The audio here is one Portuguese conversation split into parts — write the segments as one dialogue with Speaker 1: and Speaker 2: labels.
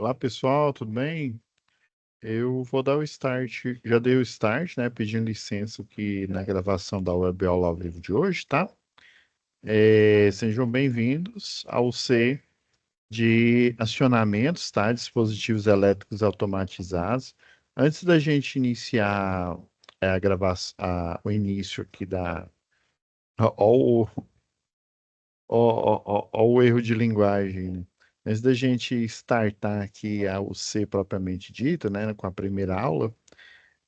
Speaker 1: Olá pessoal, tudo bem? Eu vou dar o start, já dei o start, né? Pedindo licença aqui na gravação da web aula ao vivo de hoje, tá? Sejam bem-vindos ao C de acionamentos, tá? Dispositivos elétricos automatizados. Antes da gente iniciar a gravação, o início aqui da. Ó, ó o erro de linguagem. Antes da gente startar aqui o C propriamente dito, né, com a primeira aula,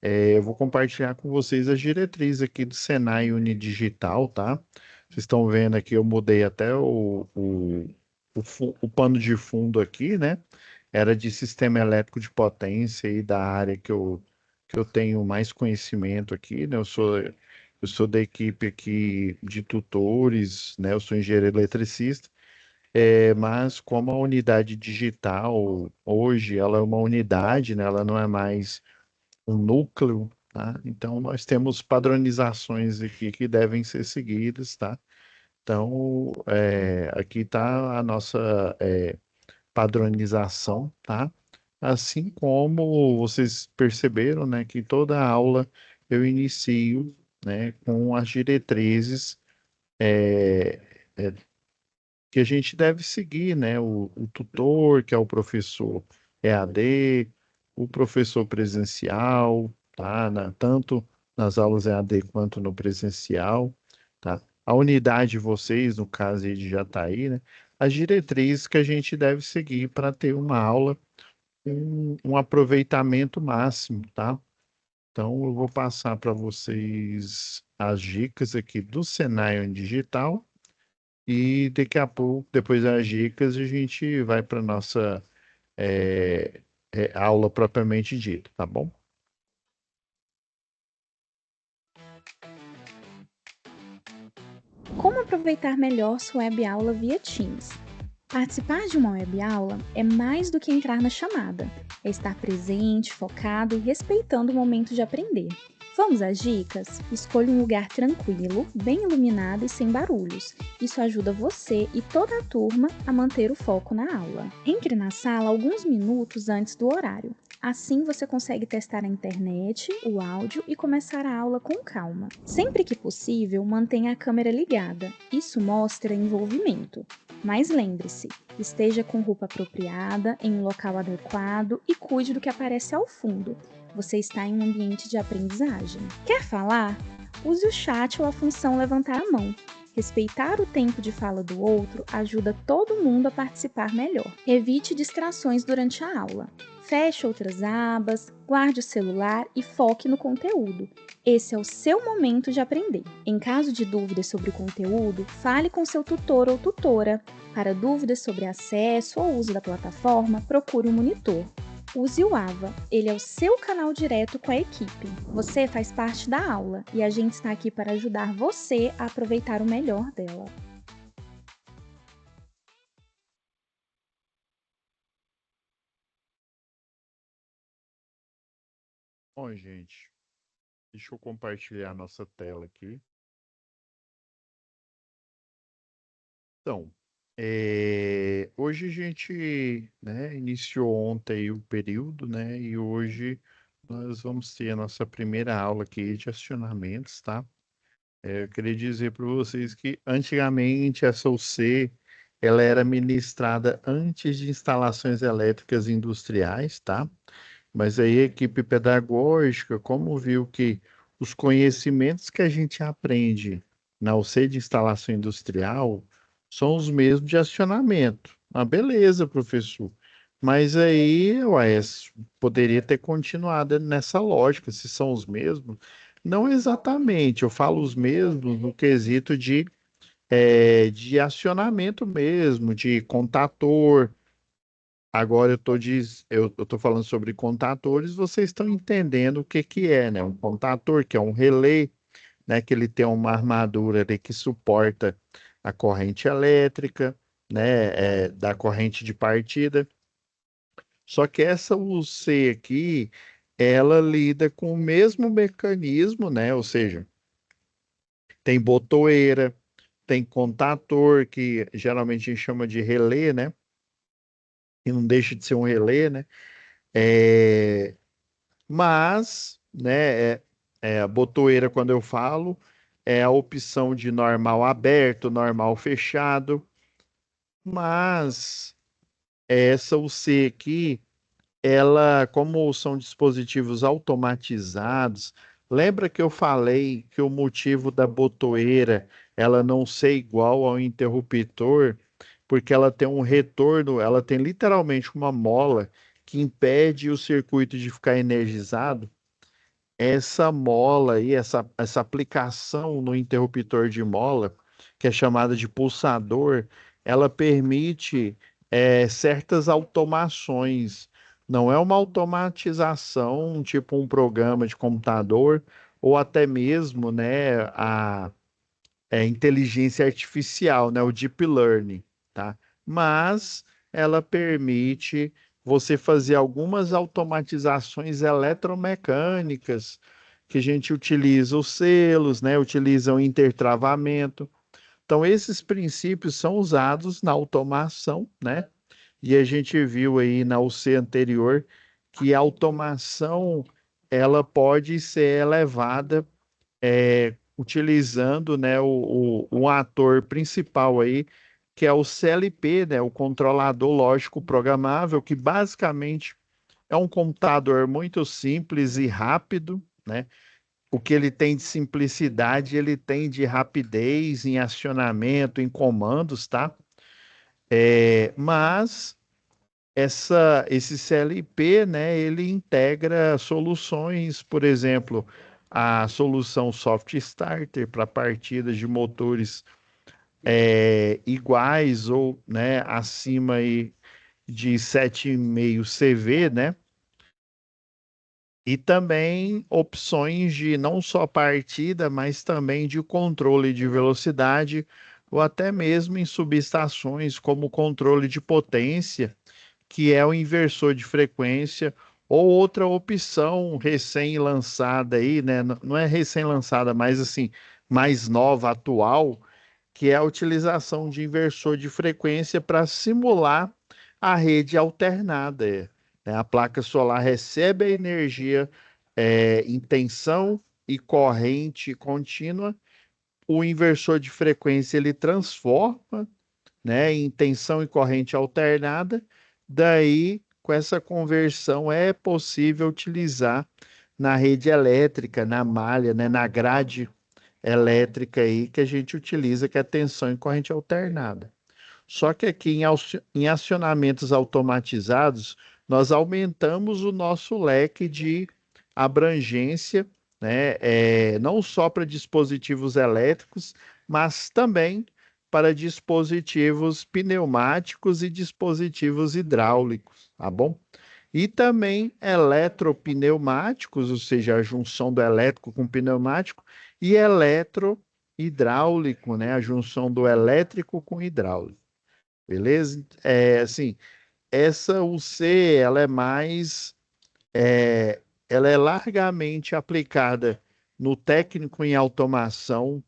Speaker 1: eu vou compartilhar com vocês as diretrizes aqui do Senai Unidigital, tá? Vocês estão vendo aqui, eu mudei até o pano de fundo aqui, né? Era de sistema elétrico de potência e da área que eu tenho mais conhecimento aqui, né? Eu sou da equipe aqui de tutores, né? Eu sou engenheiro eletricista, mas como a unidade digital, hoje, ela é uma unidade, né? Ela não é mais um núcleo, tá? Então, nós temos padronizações aqui que devem ser seguidas, tá? Então, aqui está a nossa padronização, tá? Assim como vocês perceberam, né, que toda aula eu inicio, né, com as diretrizes é, é, que a gente deve seguir, né? O tutor, que é o professor EAD, o professor presencial, tá? Tanto nas aulas EAD quanto no presencial, tá? A unidade de vocês, no caso aí de Jataí, né? As diretrizes que a gente deve seguir para ter uma aula com um aproveitamento máximo, tá? Então, eu vou passar para vocês as dicas aqui do Senai Digital e daqui a pouco, depois das dicas, a gente vai para nossa aula propriamente dita, tá bom?
Speaker 2: Como aproveitar melhor sua web aula via Teams? Participar de uma web aula é mais do que entrar na chamada, é estar presente, focado e respeitando o momento de aprender. Vamos às dicas? Escolha um lugar tranquilo, bem iluminado e sem barulhos. Isso ajuda você e toda a turma a manter o foco na aula. Entre na sala alguns minutos antes do horário. Assim você consegue testar a internet, o áudio e começar a aula com calma. Sempre que possível, mantenha a câmera ligada. Isso mostra envolvimento. Mas lembre-se, esteja com roupa apropriada, em um local adequado e cuide do que aparece ao fundo. Você está em um ambiente de aprendizagem. Quer falar? Use o chat ou a função levantar a mão. Respeitar o tempo de fala do outro ajuda todo mundo a participar melhor. Evite distrações durante a aula. Feche outras abas, guarde o celular e foque no conteúdo. Esse é o seu momento de aprender. Em caso de dúvidas sobre o conteúdo, fale com seu tutor ou tutora. Para dúvidas sobre acesso ou uso da plataforma, procure um monitor. Use o AVA, ele é o seu canal direto com a equipe. Você faz parte da aula e a gente está aqui para ajudar você a aproveitar o melhor dela.
Speaker 1: Bom, gente, deixa eu compartilhar a nossa tela aqui. Então, hoje a gente, né, iniciou ontem o período, né, e hoje nós vamos ter a nossa primeira aula aqui de acionamentos, tá? Eu queria dizer para vocês que antigamente essa UC ela era ministrada antes de instalações elétricas industriais, tá? Mas aí a equipe pedagógica, como viu que os conhecimentos que a gente aprende na UC de instalação industrial são os mesmos de acionamento. Ah, beleza, professor. Mas aí, ué, poderia ter continuado nessa lógica, se são os mesmos. Não exatamente, eu falo os mesmos no quesito de acionamento mesmo, de contator. Agora eu tô falando sobre contatores, vocês estão entendendo o que que é, né? Um contator, que é um relé, né? Que ele tem uma armadura ali que suporta a corrente elétrica, né? Da corrente de partida. Só que essa UC aqui, ela lida com o mesmo mecanismo, né? Ou seja, tem botoeira, tem contator, que geralmente a gente chama de relé, né? que não deixa de ser um relé, né? É, mas, né, a botoeira, quando eu falo, é a opção de normal aberto, normal fechado, mas essa UC aqui, ela, como são dispositivos automatizados, lembra que eu falei que o motivo da botoeira ela não ser igual ao interruptor, porque ela tem um retorno, ela tem literalmente uma mola que impede o circuito de ficar energizado. Essa mola aí, essa aplicação no interruptor de mola, que é chamada de pulsador, ela permite certas automações. Não é uma automatização, tipo um programa de computador, ou até mesmo, né, a inteligência artificial, né, o deep learning, tá? Mas ela permite você fazer algumas automatizações eletromecânicas que a gente utiliza os selos, né, utiliza o intertravamento. Então esses princípios são usados na automação, né? E a gente viu aí na UC anterior que a automação ela pode ser elevada utilizando, né, um ator principal aí, que é o CLP, né, o controlador lógico programável, que basicamente é um computador muito simples e rápido, né? O que ele tem de simplicidade, ele tem de rapidez em acionamento, em comandos, tá? Mas esse CLP, né, ele integra soluções, por exemplo, a solução Soft Starter para partidas de motores iguais ou, né, acima aí de 7,5 CV, né? E também opções de não só partida, mas também de controle de velocidade, ou até mesmo em subestações como controle de potência, que é o inversor de frequência, ou outra opção recém-lançada aí, né? Não é recém-lançada, mas assim, mais nova, atual, que é a utilização de inversor de frequência para simular a rede alternada. Né? A placa solar recebe a energia em tensão e corrente contínua, o inversor de frequência ele transforma, né, em tensão e corrente alternada. Daí, com essa conversão, é possível utilizar na rede elétrica, na malha, né, na grade elétrica aí que a gente utiliza, que é tensão e corrente alternada. Só que aqui em acionamentos automatizados, nós aumentamos o nosso leque de abrangência, né? Não só para dispositivos elétricos, mas também para dispositivos pneumáticos e dispositivos hidráulicos, tá bom? E também eletropneumáticos, ou seja, a junção do elétrico com pneumático, e eletrohidráulico, né? A junção do elétrico com hidráulico. Beleza? Assim, essa UC, ela é largamente aplicada no técnico em automação,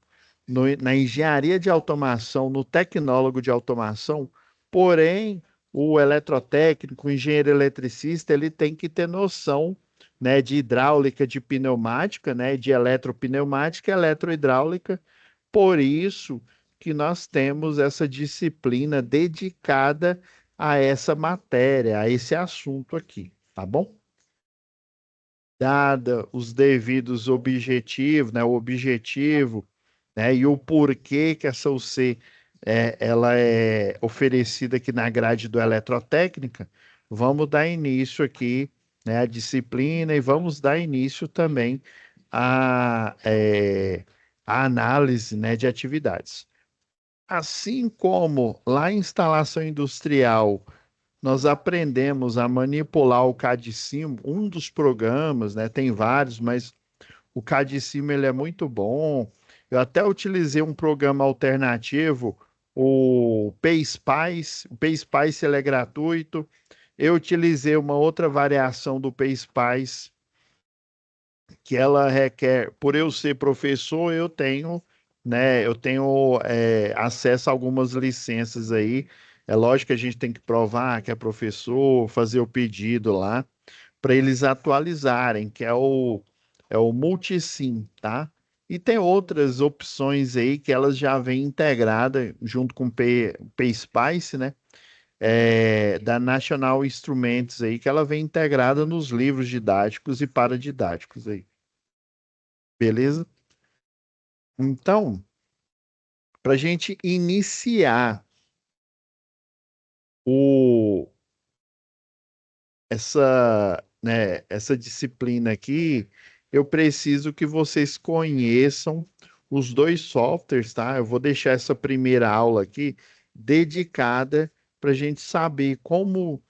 Speaker 1: na engenharia de automação, no tecnólogo de automação, porém, o eletrotécnico, o engenheiro eletricista, ele tem que ter noção, né, de hidráulica, de pneumática, né, de eletropneumática e eletrohidráulica, por isso que nós temos essa disciplina dedicada a essa matéria, a esse assunto aqui, tá bom? Dada os devidos objetivos, né, o objetivo, né, e o porquê que essa UC ela é oferecida aqui na grade do Eletrotécnica, vamos dar início aqui, né, à disciplina e vamos dar início também à análise, né, de atividades. Assim como lá em instalação industrial nós aprendemos a manipular o CAD/CIM, um dos programas, né? Tem vários, mas o CAD/CIM ele é muito bom. Eu até utilizei um programa alternativo, o PaySpice. O PaySpice ele é gratuito. Eu utilizei uma outra variação do PaySpice que ela requer, por eu ser professor, eu tenho, né? Eu tenho acesso a algumas licenças aí É lógico que a gente tem que provar que é professor, fazer o pedido lá, para eles atualizarem, que é o Multisim, tá? E tem outras opções aí que elas já vêm integrada junto com o PSpice, né? Da National Instruments aí, que ela vem integrada nos livros didáticos e paradidáticos aí. Beleza? Então, para a gente iniciar o, essa disciplina aqui, eu preciso que vocês conheçam os dois softwares, tá? Eu vou deixar essa primeira aula aqui dedicada para a gente saber como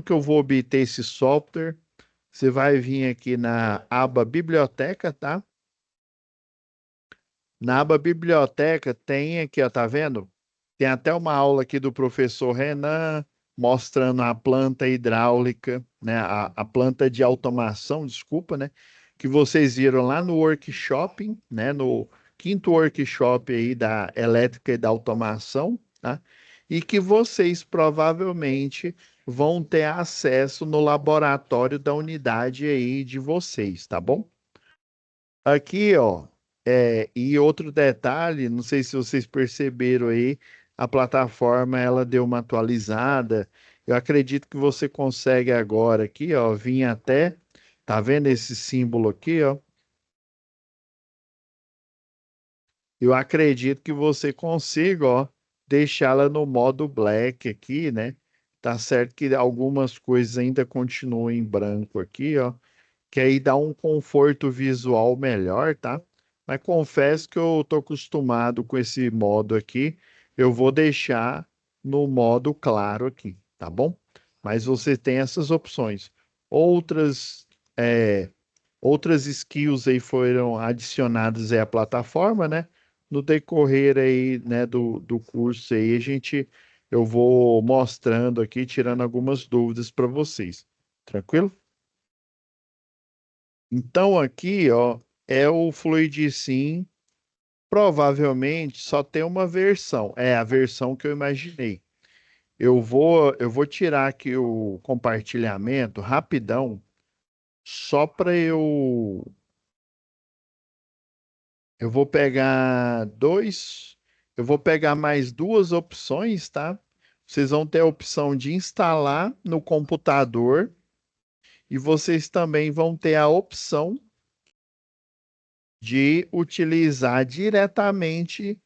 Speaker 1: que eu vou obter esse software. Você vai vir aqui na aba Biblioteca, tá? Na aba Biblioteca tem aqui, ó, tá vendo? Tem até uma aula aqui do professor Renan mostrando a planta hidráulica, né? A planta de automação, desculpa, né? Que vocês viram lá no workshop, né? No quinto workshop aí da elétrica e da automação, tá? E que vocês provavelmente vão ter acesso no laboratório da unidade aí de vocês, tá bom? Aqui, ó, e outro detalhe, não sei se vocês perceberam aí, a plataforma ela deu uma atualizada. Eu acredito que você consegue agora aqui, ó, vir até, tá vendo esse símbolo aqui, ó? Eu acredito que você consiga, ó, deixá-la no modo black aqui, né? Tá certo que algumas coisas ainda continuam em branco aqui, ó, que aí dá um conforto visual melhor, tá? Mas confesso que eu tô acostumado com esse modo aqui. Eu vou deixar no modo claro aqui, tá bom? Mas você tem essas opções. Outras, é, outras skills aí foram adicionadas aí à plataforma, né? No decorrer aí, né, do curso aí, eu vou mostrando aqui, tirando algumas dúvidas para vocês. Tranquilo? Então aqui, ó, é o Fluid Sim. Provavelmente só tem uma versão. É a versão que eu imaginei. Eu vou tirar aqui o compartilhamento rapidão, só para eu vou pegar dois, eu vou pegar mais duas opções, tá? Vocês vão ter a opção de instalar no computador e vocês também vão ter a opção de utilizar diretamente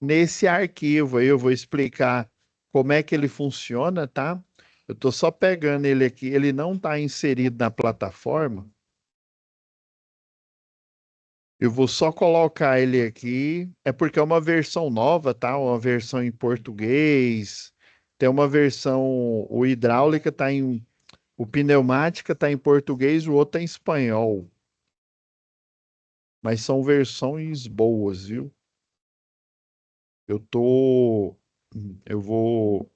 Speaker 1: nesse arquivo aí. Eu vou explicar como é que ele funciona, tá? Eu estou só pegando ele aqui, ele não está inserido na plataforma. Eu vou só colocar ele aqui. É porque é uma versão nova, tá? Uma versão em português. Tem uma versão, o hidráulica tá em, o pneumática tá em português, o outro tá em espanhol. Mas são versões boas, viu? Eu tô, eu vou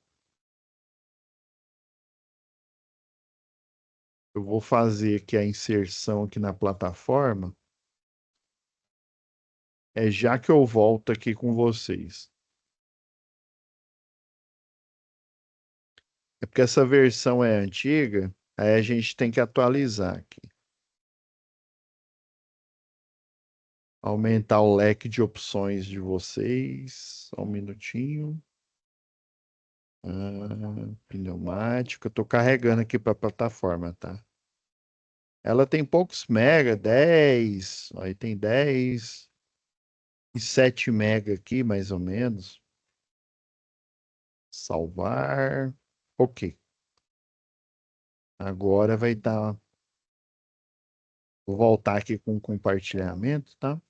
Speaker 1: Eu vou fazer aqui a inserção aqui na plataforma, já que eu volto aqui com vocês. É porque essa versão é antiga, aí a gente tem que atualizar aqui. Aumentar o leque de opções de vocês. Só um minutinho. Pneumática. Eu tô carregando aqui para a plataforma, tá? Ela tem poucos mega, 10. Aí tem 10 e 7 mega aqui, mais ou menos. Salvar. Ok. Agora vai estar. Vou voltar aqui com o compartilhamento, tá?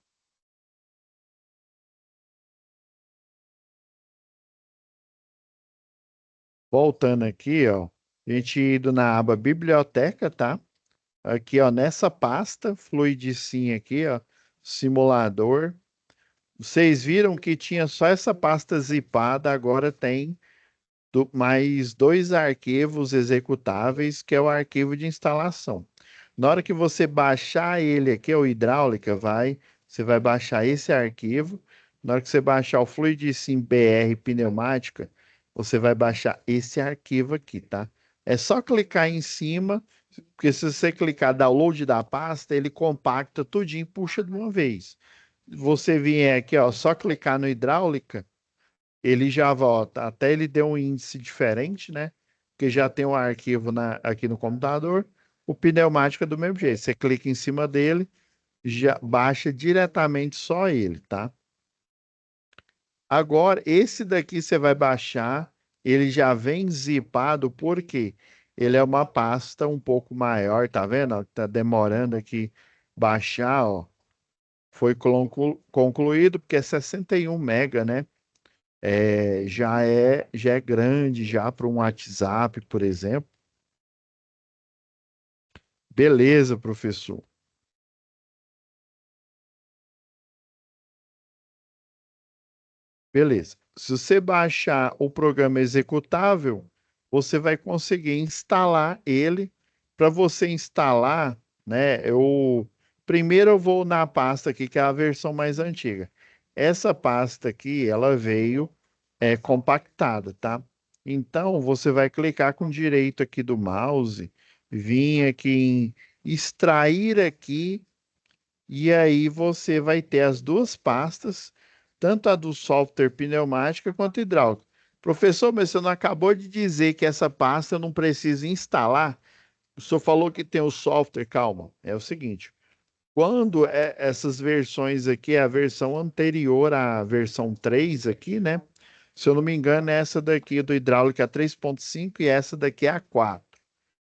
Speaker 1: Voltando aqui, ó. A gente indo na aba Biblioteca, tá? Aqui, ó, nessa pasta, Fluidicim aqui, ó, simulador. Vocês viram que tinha só essa pasta zipada, agora tem mais dois arquivos executáveis, que é o arquivo de instalação. Na hora que você baixar ele aqui, o hidráulica, você vai baixar esse arquivo. Na hora que você baixar o Fluidicim BR pneumática, você vai baixar esse arquivo aqui, tá? É só clicar em cima, porque se você clicar download da pasta, ele compacta tudinho e puxa de uma vez. Você vier aqui, ó, só clicar no hidráulica, ele já volta. Até ele deu um índice diferente, né? Porque já tem um arquivo aqui no computador. O pneumático é do mesmo jeito. Você clica em cima dele, já baixa diretamente só ele, tá? Agora, esse daqui você vai baixar, ele já vem zipado, porque ele é uma pasta um pouco maior, tá vendo? Ó, tá demorando aqui baixar, ó. Foi concluído porque é 61 mega, né? Já é grande já para um WhatsApp, por exemplo. Beleza, professor. Beleza. Se você baixar o programa executável, você vai conseguir instalar ele. Para você instalar, né? Primeiro eu vou na pasta aqui, que é a versão mais antiga. Essa pasta aqui, ela veio compactada, tá? Então você vai clicar com o direito aqui do mouse, vir aqui em extrair aqui, e aí você vai ter as duas pastas, tanto a do software pneumática quanto hidráulica. Professor, mas você não acabou de dizer que essa pasta eu não preciso instalar? O senhor falou que tem o software, calma. É o seguinte, quando essas versões aqui, é a versão anterior à versão 3 aqui, né? Se eu não me engano, essa daqui do hidráulico é a 3.5 e essa daqui é a 4,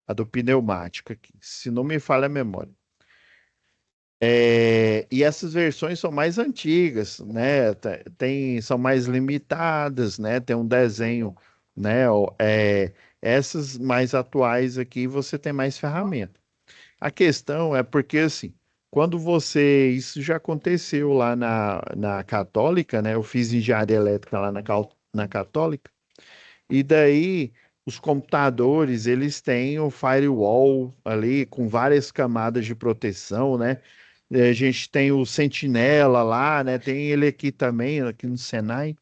Speaker 1: a do pneumático aqui, se não me falha a memória. E essas versões são mais antigas, né? São mais limitadas, né? Tem um desenho, né? Essas mais atuais aqui você tem mais ferramenta. A questão é porque, assim, quando você. Isso já aconteceu lá na Católica, né? Eu fiz engenharia elétrica lá na Católica, e daí os computadores, eles têm o firewall ali com várias camadas de proteção, né? A gente tem o Sentinela lá, né? Tem ele aqui também, aqui no Senai,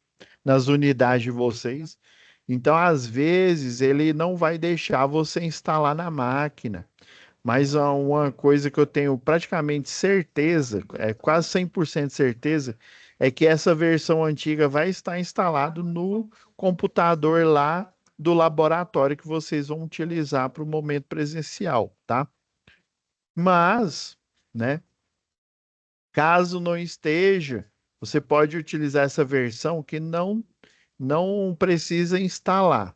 Speaker 1: nas unidades de vocês. Então, às vezes, ele não vai deixar você instalar na máquina. Mas uma coisa que eu tenho praticamente certeza, é quase 100% certeza, é que essa versão antiga vai estar instalado no computador lá do laboratório que vocês vão utilizar para o momento presencial, tá? Mas, né, caso não esteja, você pode utilizar essa versão que não precisa instalar.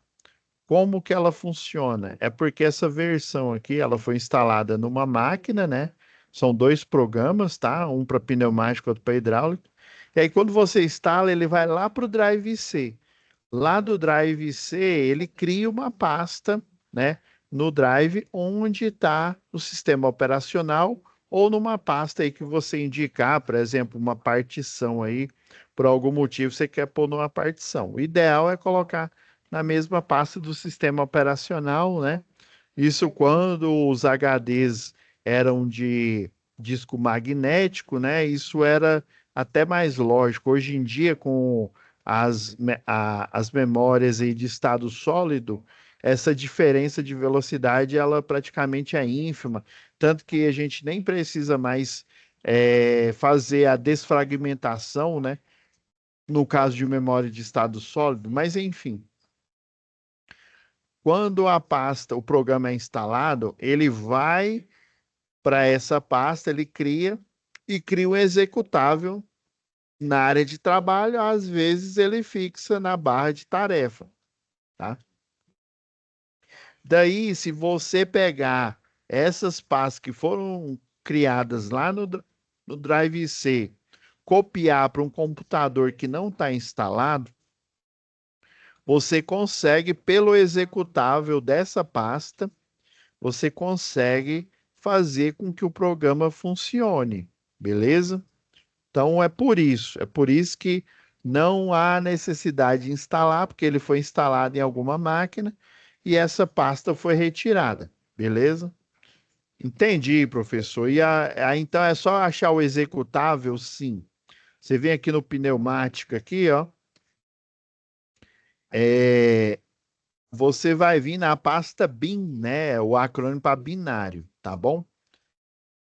Speaker 1: Como que ela funciona? É porque essa versão aqui, ela foi instalada numa máquina, né? São dois programas, tá? Um para pneumático, outro para hidráulico. E aí, quando você instala, ele vai lá para o Drive C. Lá do Drive C, ele cria uma pasta, né? No Drive, onde está o sistema operacional, ou numa pasta aí que você indicar, por exemplo, uma partição aí, por algum motivo você quer pôr numa partição. O ideal é colocar na mesma pasta do sistema operacional, né? Isso quando os HDs eram de disco magnético, né? Isso era até mais lógico. Hoje em dia, com as memórias aí de estado sólido, essa diferença de velocidade, ela praticamente é ínfima, tanto que a gente nem precisa mais fazer a desfragmentação, né? No caso de memória de estado sólido, mas enfim. Quando a pasta, o programa é instalado, ele vai para essa pasta, ele cria e cria um executável na área de trabalho, às vezes ele fixa na barra de tarefa, tá? Daí, se você pegar essas pastas que foram criadas lá no Drive C, copiar para um computador que não está instalado, você consegue, pelo executável dessa pasta, você consegue fazer com que o programa funcione, beleza? Então é por isso que não há necessidade de instalar, porque ele foi instalado em alguma máquina e essa pasta foi retirada, beleza? Entendi, professor. Então é só achar o executável, sim. Você vem aqui no pneumático aqui, ó. É, você vai vir na pasta bin, né? O acrônimo para binário, tá bom?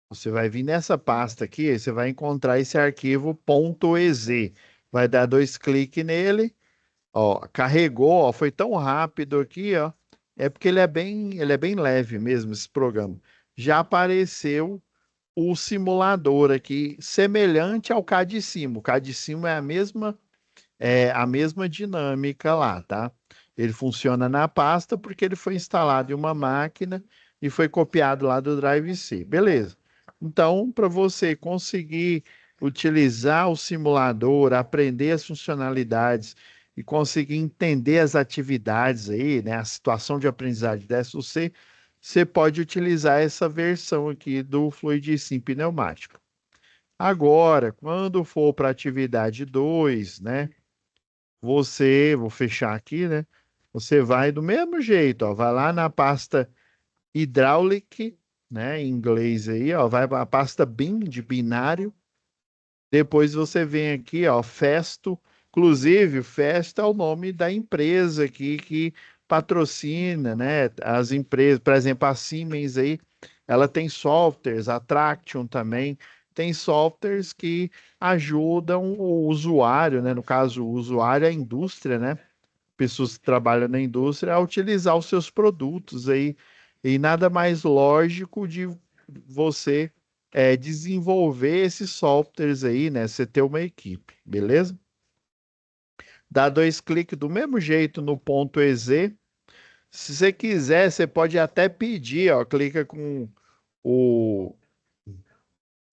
Speaker 1: Você vai vir nessa pasta aqui, aí você vai encontrar esse arquivo .ez. Vai dar dois cliques nele, ó, carregou, ó, foi tão rápido aqui, ó. É porque ele é bem leve mesmo esse programa. Já apareceu o simulador aqui, semelhante ao CAD Sim. O CAD Sim é a mesma dinâmica lá, tá? Ele funciona na pasta porque ele foi instalado em uma máquina e foi copiado lá do Drive C. Beleza. Então, para você conseguir utilizar o simulador, aprender as funcionalidades e conseguir entender as atividades aí, né, a situação de aprendizagem dessa, você pode utilizar essa versão aqui do Fluid Sim pneumático. Agora, quando for para a atividade 2, né? Vou fechar aqui, né? Você vai do mesmo jeito, ó, vai lá na pasta Hydraulic, né, em inglês aí, ó, vai para a pasta bin de binário. Depois você vem aqui, ó, Festo. Inclusive, o Festo é o nome da empresa aqui que patrocina, né, as empresas, por exemplo, a Siemens aí, ela tem softwares, a Traction também tem softwares que ajudam o usuário, né, no caso, o usuário é a indústria, né, pessoas que trabalham na indústria a utilizar os seus produtos aí. E nada mais lógico de você desenvolver esses softwares aí, né? Você ter uma equipe, beleza? Dá dois cliques do mesmo jeito no ponto .ez. Se você quiser, você pode até pedir, ó, o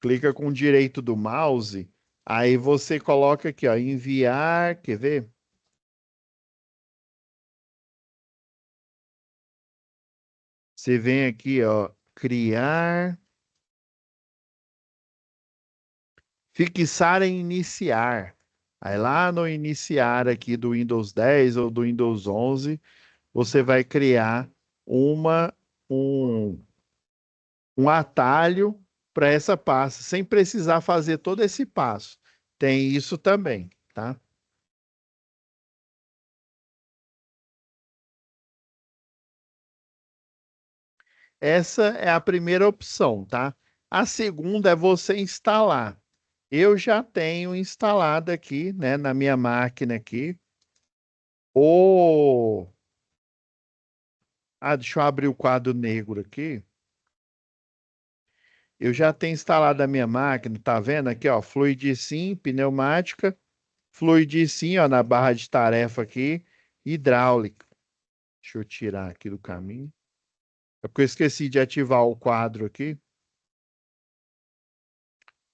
Speaker 1: clica com o direito do mouse, aí você coloca aqui, ó, enviar, quer ver? Você vem aqui, ó, criar, fixar em iniciar. Aí lá no iniciar aqui do Windows 10 ou do Windows 11, você vai criar uma um, um atalho para essa pasta, sem precisar fazer todo esse passo. Tem isso também, tá? Essa é a primeira opção, tá? A segunda é você instalar. Eu já tenho instalado aqui, né, na minha máquina aqui, o... Ah, deixa eu abrir o quadro negro aqui. Eu já tenho instalado a minha máquina, tá vendo aqui, ó, Fluid Sim, pneumática, Fluid Sim, ó, na barra de tarefa aqui, hidráulica. Deixa eu tirar aqui do caminho. É porque eu esqueci de ativar o quadro aqui.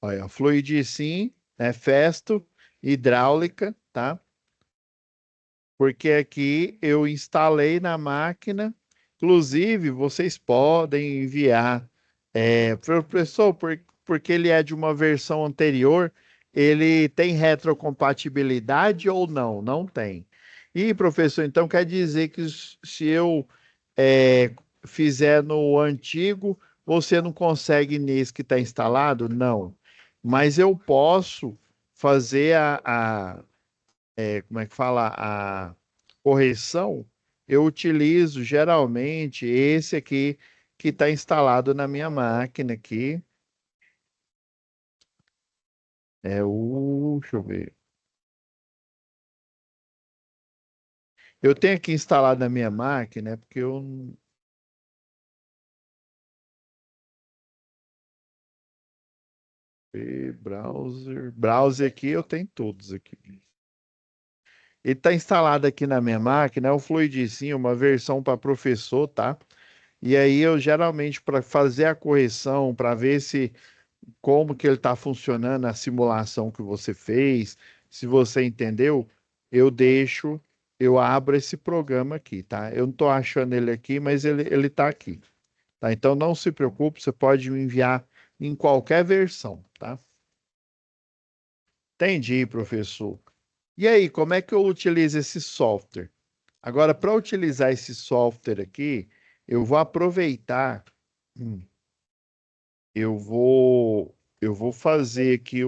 Speaker 1: Olha, Fluid Sim, Festo, hidráulica, tá? Porque aqui eu instalei na máquina. Inclusive, vocês podem enviar, professor, porque ele é de uma versão anterior, ele tem retrocompatibilidade ou não? Não tem. E, professor, então quer dizer que se eu é, fizer no antigo, você não consegue nesse que está instalado? Não. Mas eu posso fazer como é que fala, a correção, eu utilizo geralmente esse aqui que está instalado na minha máquina aqui. Deixa eu ver. Eu tenho aqui instalado na minha máquina, porque eu browser aqui eu tenho todos aqui. Ele está instalado aqui na minha máquina, é o Fluidicinho, uma versão para professor, tá? E aí eu geralmente para fazer a correção, para ver se como que ele está funcionando, a simulação que você fez, se você entendeu, eu deixo, eu abro esse programa aqui, tá? Eu não estou achando ele aqui, mas ele está aqui, tá? Então não se preocupe, você pode me enviar em qualquer versão, tá? Entendi, professor. E aí, como é que eu utilizo esse software? Agora, para utilizar esse software aqui, eu vou aproveitar, hum, eu vou fazer aqui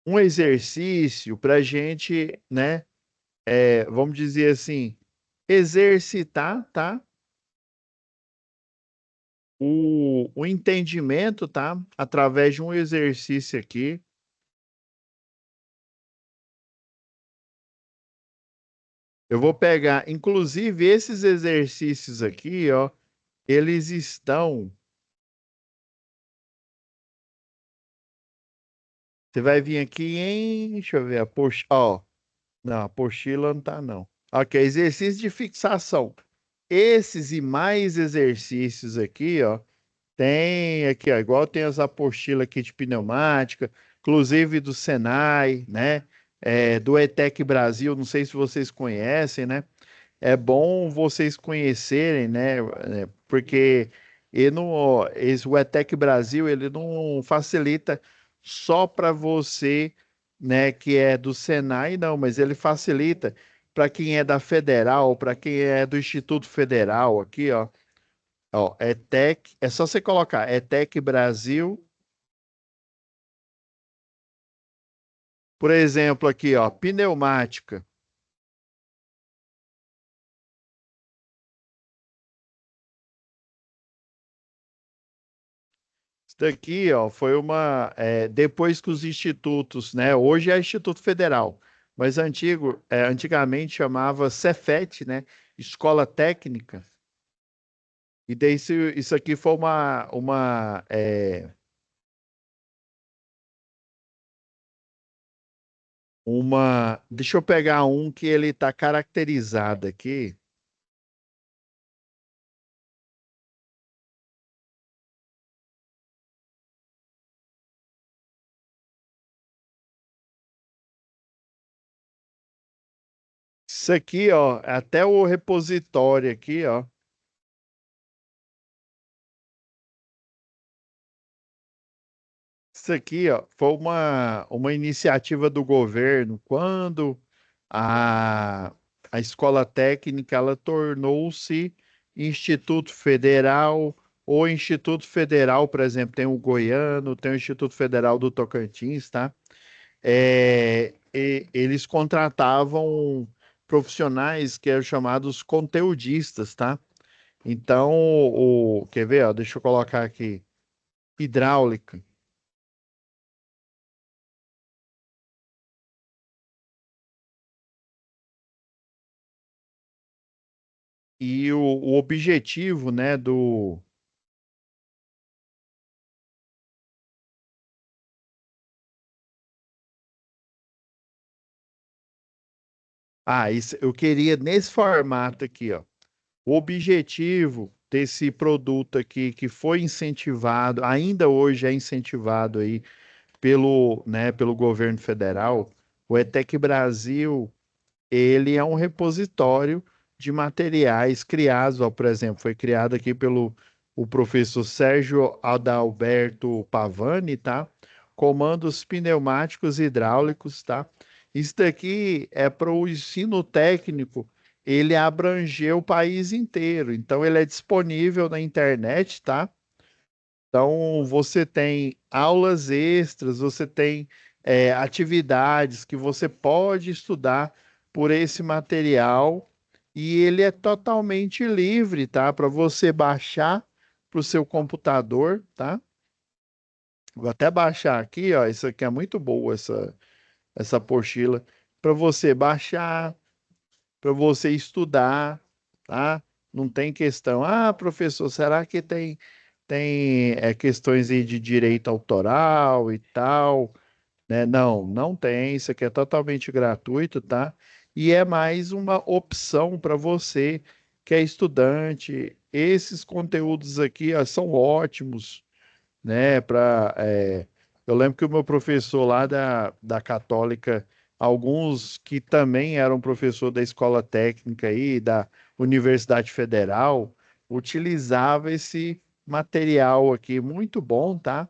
Speaker 1: um exercício para a gente, né, vamos dizer assim, exercitar, tá? O entendimento, tá? Através de um exercício aqui. Eu vou pegar, inclusive, esses exercícios aqui, ó, eles estão. Você vai vir aqui em. Deixa eu ver, ó. Não, a apostila não tá, não. Ok, exercício de fixação. Esses e mais exercícios aqui, ó. Tem aqui, ó, igual tem as apostilas aqui de pneumática, inclusive do Senai, né? Do ETEC Brasil, não sei se vocês conhecem, né? É bom vocês conhecerem, né? Porque ele não, o ETEC Brasil, ele não facilita só para você, né, que é do Senai, não, mas ele facilita para quem é da Federal, para quem é do Instituto Federal, aqui, ó. Ó, ETEC, é só você colocar ETEC Brasil, por exemplo, aqui, ó, pneumática. Isso daqui, ó, foi depois que os institutos, né? Hoje é Instituto Federal, mas antigamente chamava Cefet, né? Escola Técnica. E daí isso aqui foi deixa eu pegar um que ele está caracterizado aqui. Isso aqui, ó, até o repositório aqui, ó. Isso aqui, ó, foi uma iniciativa do governo quando a, a escola técnica ela tornou-se Instituto Federal ou Instituto Federal, por exemplo, tem o Goiano, tem o Instituto Federal do Tocantins, tá? Eles contratavam profissionais que eram chamados conteudistas, tá? Então, quer ver, ó, deixa eu colocar aqui, hidráulica. E o objetivo, né, isso, eu queria nesse formato aqui, ó. O objetivo desse produto aqui que foi incentivado, ainda hoje é incentivado aí pelo governo federal, o ETEC Brasil, ele é um repositório de materiais criados, ó, por exemplo, foi criado aqui pelo o professor Sérgio Adalberto Pavani, tá? Comandos pneumáticos e hidráulicos, tá? Isso daqui é para o ensino técnico, ele abranger o país inteiro, então ele é disponível na internet, tá? Então, você tem aulas extras, você tem atividades que você pode estudar por esse material e ele é totalmente livre, tá? Para você baixar para o seu computador, tá? Vou até baixar aqui, ó. Isso aqui é muito boa, essa apostila. Para você baixar, para você estudar, tá? Não tem questão. Ah, professor, será que tem questões aí de direito autoral e tal, né? Não, não tem. Isso aqui é totalmente gratuito, tá? E é mais uma opção para você que é estudante. Esses conteúdos aqui, ó, são ótimos, né? Eu lembro que o meu professor lá da Católica, alguns que também eram professor da escola técnica aí, da Universidade Federal, utilizava esse material aqui, muito bom, tá?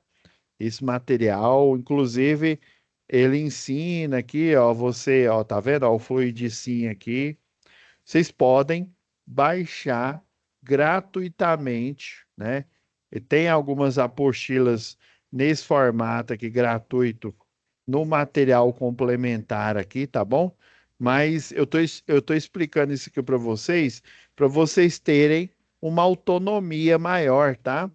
Speaker 1: Esse material, inclusive, ele ensina aqui, ó, você, ó, tá vendo? Ó, o Fluidicinho aqui. Vocês podem baixar gratuitamente, né? E tem algumas apostilas nesse formato aqui gratuito no material complementar aqui, tá bom? Mas eu tô explicando isso aqui para vocês terem uma autonomia maior, tá?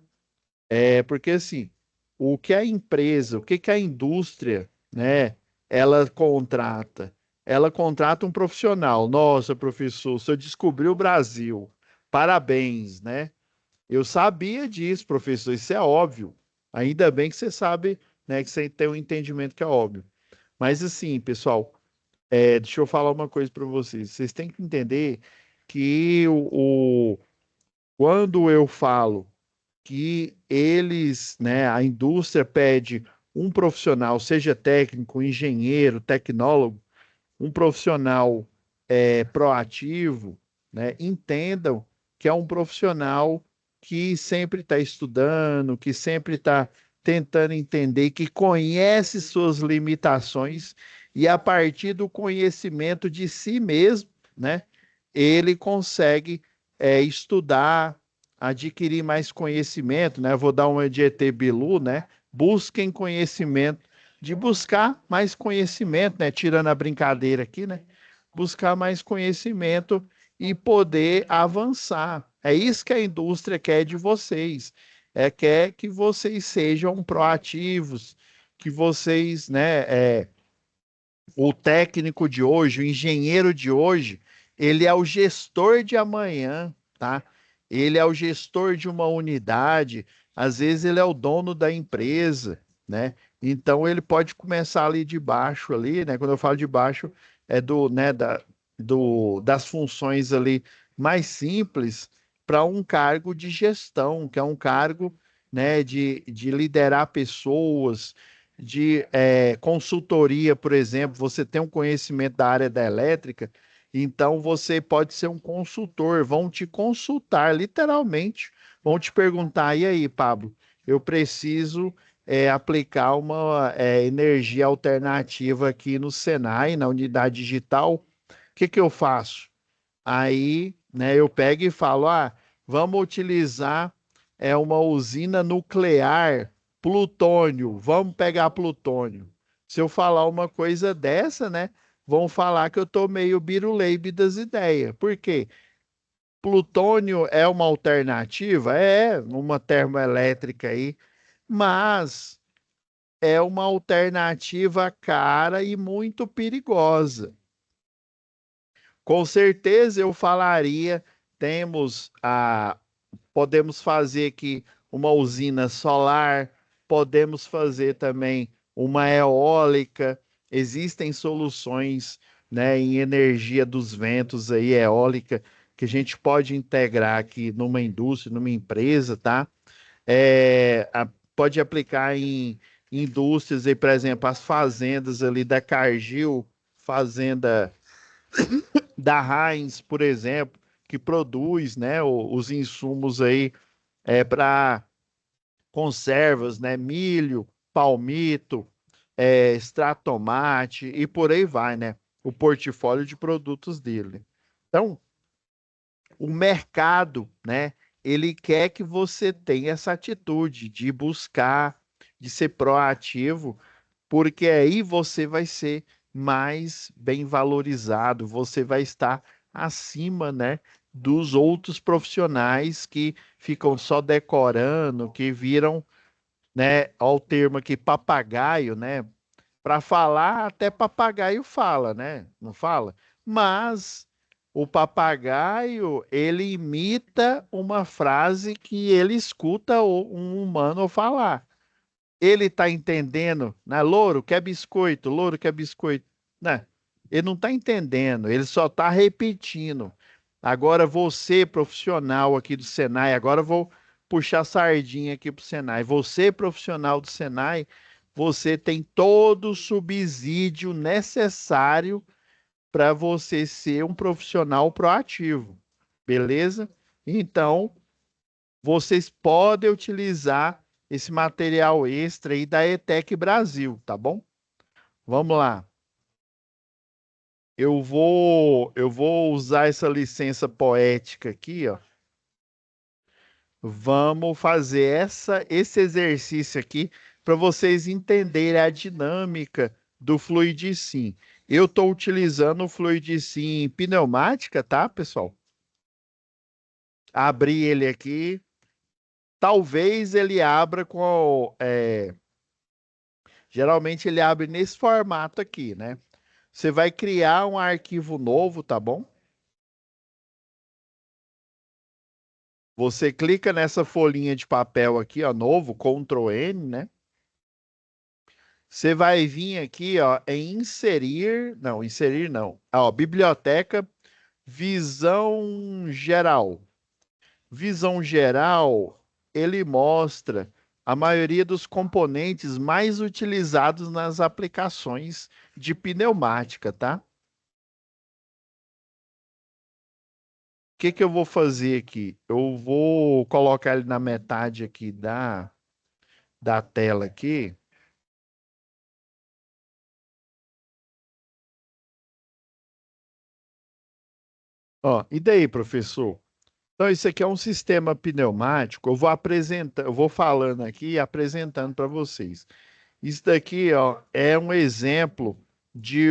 Speaker 1: É porque assim, o que a empresa, o que que a indústria, né, ela contrata? Ela contrata um profissional. Nossa, professor, o senhor descobriu o Brasil. Parabéns, né? Eu sabia disso, professor, isso é óbvio. Ainda bem que você sabe, né, que você tem um entendimento que é óbvio. Mas assim, pessoal, deixa eu falar uma coisa para vocês. Vocês têm que entender que quando eu falo que eles, né, a indústria pede um profissional, seja técnico, engenheiro, tecnólogo, um profissional proativo, né, entendam que é um profissional que sempre está estudando, que sempre está tentando entender, que conhece suas limitações e a partir do conhecimento de si mesmo, né, ele consegue estudar, adquirir mais conhecimento, né? Vou dar uma de ET Bilu, né? Busquem conhecimento, de buscar mais conhecimento, né? Tirando a brincadeira aqui, né? Buscar mais conhecimento e poder avançar. É isso que a indústria quer de vocês. Quer que vocês sejam proativos, que vocês, né, o técnico de hoje, o engenheiro de hoje, ele é o gestor de amanhã, tá? Ele é o gestor de uma unidade, às vezes ele é o dono da empresa, né? Então ele pode começar ali de baixo ali, né? Quando eu falo de baixo, é das funções ali mais simples para um cargo de gestão, que é um cargo, né, de liderar pessoas, de consultoria, por exemplo, você tem um conhecimento da área da elétrica, então você pode ser um consultor, vão te consultar, literalmente, vão te perguntar, e aí, Pablo, eu preciso aplicar uma energia alternativa aqui no Senai, na unidade digital, o que que eu faço? Aí, né, eu pego e falo, vamos utilizar uma usina nuclear, plutônio, vamos pegar plutônio. Se eu falar uma coisa dessa, né, vão falar que eu tô meio biruleibe das ideias. Por quê? Plutônio é uma alternativa? É, uma termoelétrica aí, mas é uma alternativa cara e muito perigosa. Com certeza eu falaria, temos podemos fazer aqui uma usina solar, podemos fazer também uma eólica. Existem soluções, né, em energia dos ventos aí, eólica, que a gente pode integrar aqui numa indústria, numa empresa, tá? Pode aplicar em indústrias aí, por exemplo, as fazendas ali da Cargill, fazenda da Heinz, por exemplo, que produz, né, os insumos aí para conservas, né, milho, palmito, extrato tomate e por aí vai, né, o portfólio de produtos dele. Então, o mercado, né, ele quer que você tenha essa atitude de buscar, de ser proativo, porque aí você vai ser mais bem valorizado, você vai estar acima, né, dos outros profissionais que ficam só decorando, que viram, né, ao termo aqui papagaio, né? Para falar, até papagaio fala, né? Não fala? Mas o papagaio, ele imita uma frase que ele escuta um humano falar. Ele está entendendo, né? Louro quer biscoito, né? Ele não está entendendo, ele só está repetindo. Agora você, profissional aqui do Senai, agora eu vou puxar a sardinha aqui para o Senai. Você, profissional do Senai, você tem todo o subsídio necessário para você ser um profissional proativo, beleza? Então, vocês podem utilizar esse material extra aí da ETEC Brasil, tá bom? Vamos lá. Eu vou usar essa licença poética aqui, ó. Vamos fazer esse exercício aqui para vocês entenderem a dinâmica do Fluidicin. Eu estou utilizando o Fluidicin pneumática, tá, pessoal? Abri ele aqui. Talvez ele abra com. Geralmente ele abre nesse formato aqui, né? Você vai criar um arquivo novo, tá bom? Você clica nessa folhinha de papel aqui, ó, novo, Ctrl N, né? Você vai vir aqui, ó, em inserir não. Ó, biblioteca, visão geral. Visão geral, ele mostra a maioria dos componentes mais utilizados nas aplicações de pneumática, tá? O que que eu vou fazer aqui? Eu vou colocar ele na metade aqui da tela aqui. Ó, e daí, professor? Então, isso aqui é um sistema pneumático. Eu vou apresentar, eu vou falando aqui e apresentando para vocês. Isso daqui, ó, é um exemplo de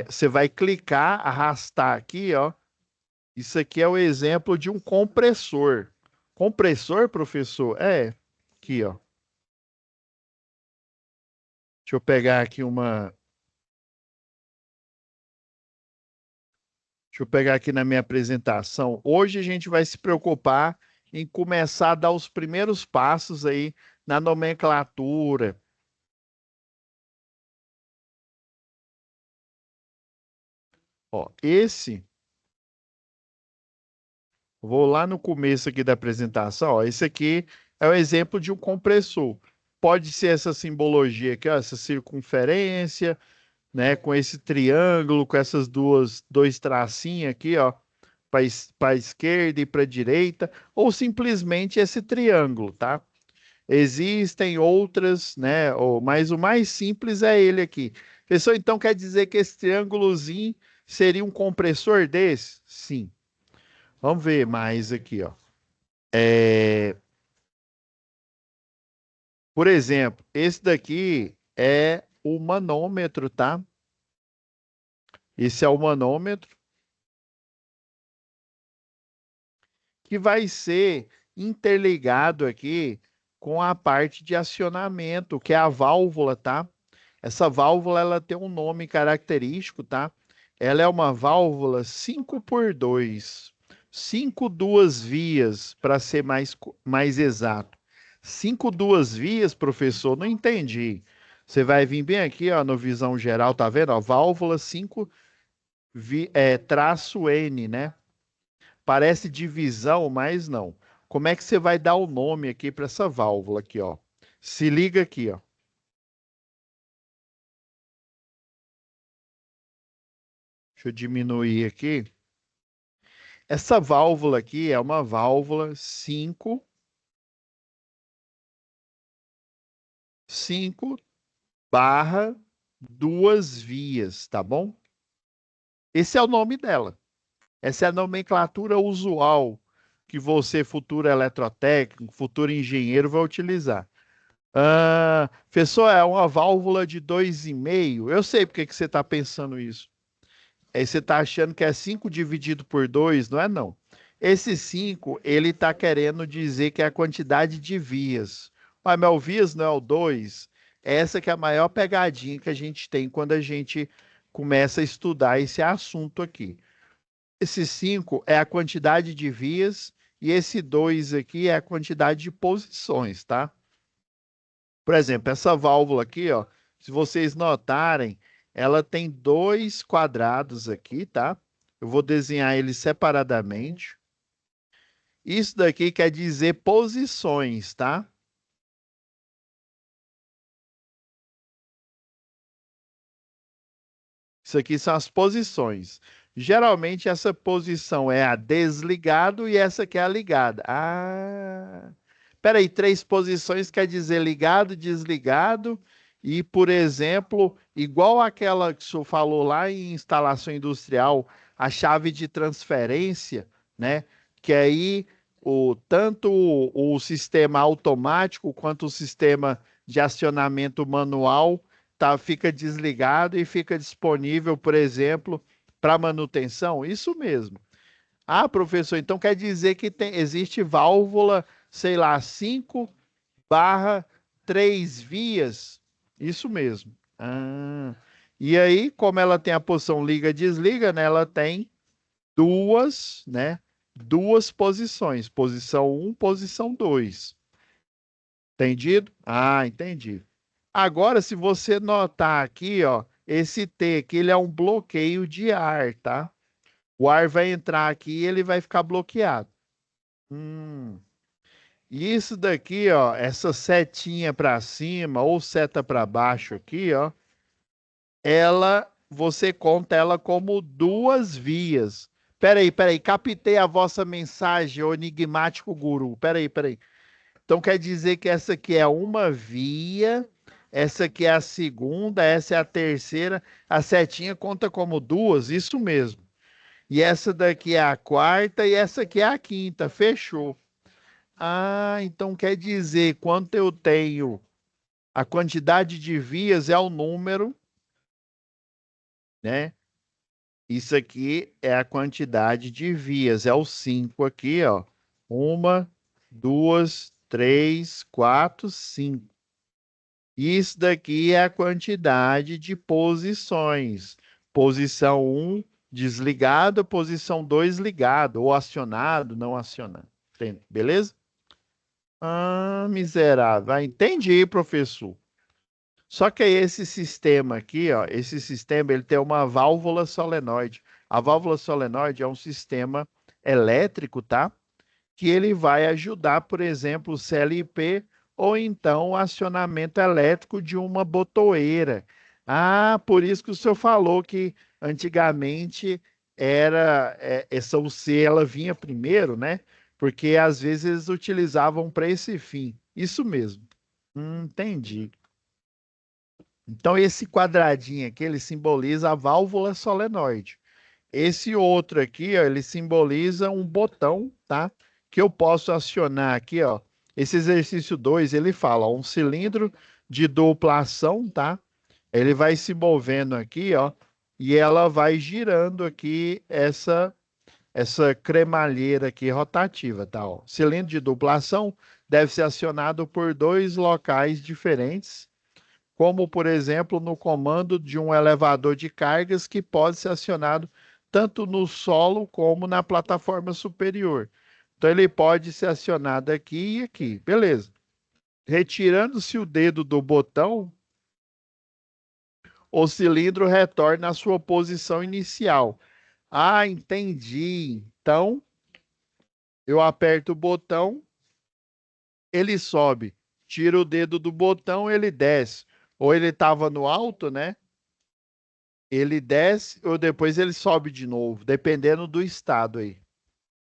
Speaker 1: você vai clicar, arrastar aqui, ó. Isso aqui é o exemplo de um compressor. Compressor, professor? Aqui, ó. Deixa eu pegar aqui uma. Deixa eu pegar aqui na minha apresentação. Hoje a gente vai se preocupar em começar a dar os primeiros passos aí na nomenclatura. Ó, vou lá no começo aqui da apresentação, ó, esse aqui é o exemplo de um compressor. Pode ser essa simbologia aqui, ó, essa circunferência, né, com esse triângulo, com essas dois tracinhos aqui, ó, para a esquerda e para a direita, ou simplesmente esse triângulo, tá? Existem outras, né, mas o mais simples é ele aqui. Pessoal, então quer dizer que esse triângulozinho seria um compressor desse? Sim. Vamos ver mais aqui, ó. É, por exemplo, esse daqui é o manômetro, tá? Esse é o manômetro que vai ser interligado aqui com a parte de acionamento, que é a válvula, tá? Essa válvula ela tem um nome característico, tá? Ela é uma válvula 5x2, 5 duas vias, para ser mais exato. 5 duas vias, professor, não entendi. Você vai vir bem aqui, ó, no visão geral, tá vendo? Ó, válvula 5 traço N, né? Parece divisão, mas não. Como é que você vai dar o nome aqui para essa válvula aqui, ó? Se liga aqui, ó. Deixa eu diminuir aqui. Essa válvula aqui é uma válvula 5 barra duas vias, tá bom? Esse é o nome dela. Essa é a nomenclatura usual que você, futuro eletrotécnico, futuro engenheiro, vai utilizar. Professor, é uma válvula de 2,5. Eu sei porque que você está pensando isso. Aí você está achando que é 5 dividido por 2, não é não. Esse 5 ele está querendo dizer que é a quantidade de vias. Mas o vias não é o 2. Essa que é a maior pegadinha que a gente tem quando a gente começa a estudar esse assunto aqui. Esse 5 é a quantidade de vias e esse 2 aqui é a quantidade de posições, tá? Por exemplo, essa válvula aqui, ó, se vocês notarem, ela tem dois quadrados aqui, tá? Eu vou desenhar eles separadamente. Isso daqui quer dizer posições, tá? Isso aqui são as posições. Geralmente essa posição é a desligado e essa aqui é a ligada. Peraí, três posições quer dizer ligado, desligado e, por exemplo, igual aquela que o senhor falou lá em instalação industrial, a chave de transferência, né? Que aí tanto o sistema automático quanto o sistema de acionamento manual fica desligado e fica disponível, por exemplo, para manutenção? Isso mesmo. Ah, professor, então quer dizer que existe válvula, sei lá, 5/3 vias? Isso mesmo. Ah, e aí, como ela tem a posição liga-desliga, né, ela tem duas, né, duas posições, posição um, posição 2. Entendido? Ah, entendi. Agora, se você notar aqui, ó, esse T aqui, ele é um bloqueio de ar, tá? O ar vai entrar aqui e ele vai ficar bloqueado. Hum. E isso daqui, ó, essa setinha para cima ou seta para baixo aqui, ó, você conta ela como duas vias. Peraí, captei a vossa mensagem, ô enigmático guru. Peraí. Então quer dizer que essa aqui é uma via, essa aqui é a segunda, essa é a terceira, a setinha conta como duas, isso mesmo. E essa daqui é a quarta e essa aqui é a quinta, fechou. Ah, então quer dizer, quanto eu tenho, a quantidade de vias é o número, né? Isso aqui é a quantidade de vias, é o 5 aqui, ó. Uma, duas, três, quatro, 5. Isso daqui é a quantidade de posições. Posição um desligado, posição 2 ligado, ou acionado, não acionado. Beleza? Ah, miserável. Ah, entendi, professor. Só que esse sistema aqui, ó, esse sistema ele tem uma válvula solenoide. A válvula solenoide é um sistema elétrico, tá? Que ele vai ajudar, por exemplo, o CLP ou então o acionamento elétrico de uma botoeira. Ah, por isso que o senhor falou que antigamente era essa UC, ela vinha primeiro, né? Porque às vezes eles utilizavam para esse fim. Isso mesmo. Entendi. Então esse quadradinho aqui, ele simboliza a válvula solenoide. Esse outro aqui, ó, ele simboliza um botão, tá? Que eu posso acionar aqui, ó. Esse exercício 2 ele fala, ó, um cilindro de dupla ação, tá? Ele vai se movendo aqui, ó, e ela vai girando aqui essa cremalheira aqui rotativa, tá? Ó. Cilindro de dupla ação deve ser acionado por dois locais diferentes, como, por exemplo, no comando de um elevador de cargas que pode ser acionado tanto no solo como na plataforma superior. Então, ele pode ser acionado aqui e aqui. Beleza. Retirando-se o dedo do botão, o cilindro retorna à sua posição inicial. Ah, entendi. Então, eu aperto o botão, ele sobe. Tira o dedo do botão, ele desce. Ou ele estava no alto, né? Ele desce ou depois ele sobe de novo, dependendo do estado aí.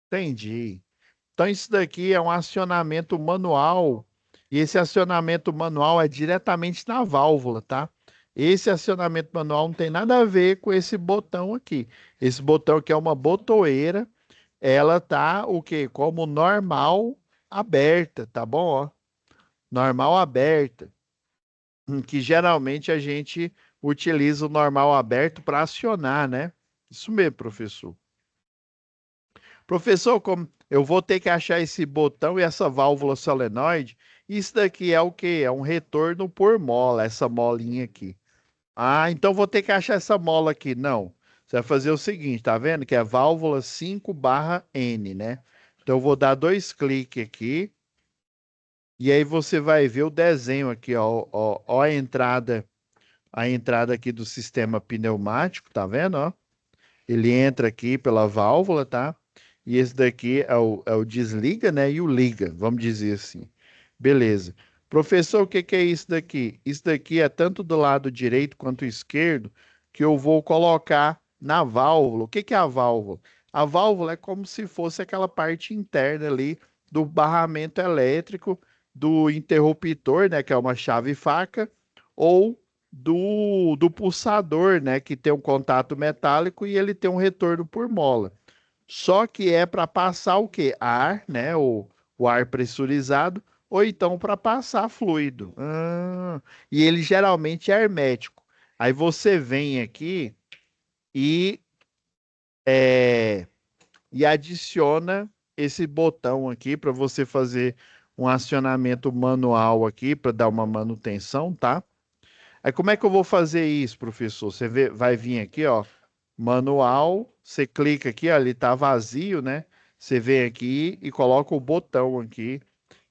Speaker 1: Entendi. Então, isso daqui é um acionamento manual, e esse acionamento manual é diretamente na válvula, tá? Esse acionamento manual não tem nada a ver com esse botão aqui. Esse botão aqui é uma botoeira, ela tá o quê? Como normal aberta, tá bom? Ó, normal aberta, que geralmente a gente utiliza o normal aberto para acionar, né? Isso mesmo, professor. Professor, como eu vou ter que achar esse botão e essa válvula solenoide? Isso daqui é o quê? É um retorno por mola, essa molinha aqui. Ah, então vou ter que achar essa mola aqui. Não. Você vai fazer o seguinte, tá vendo? Que é válvula 5/N, né? Então eu vou dar dois cliques aqui. E aí você vai ver o desenho aqui, ó, a entrada aqui do sistema pneumático, tá vendo, ó? Ele entra aqui pela válvula, tá? E esse daqui é o desliga, né? E o liga, vamos dizer assim. Beleza. Professor, o que que é isso daqui? Isso daqui é tanto do lado direito quanto esquerdo que eu vou colocar na válvula. O que que é a válvula? A válvula é como se fosse aquela parte interna ali do barramento elétrico do interruptor, né? Que é uma chave faca, ou do pulsador, né? Que tem um contato metálico e ele tem um retorno por mola. Só que é para passar o quê? Ar, né? O ar pressurizado ou então para passar fluido. E ele geralmente é hermético. Aí você vem aqui e, é, e adiciona esse botão aqui para você fazer um acionamento manual aqui para dar uma manutenção, tá? Aí como é que eu vou fazer isso, professor? Vai vir aqui, ó, manual, você clica aqui, ó, ele tá vazio, né? Você vem aqui e coloca o botão aqui.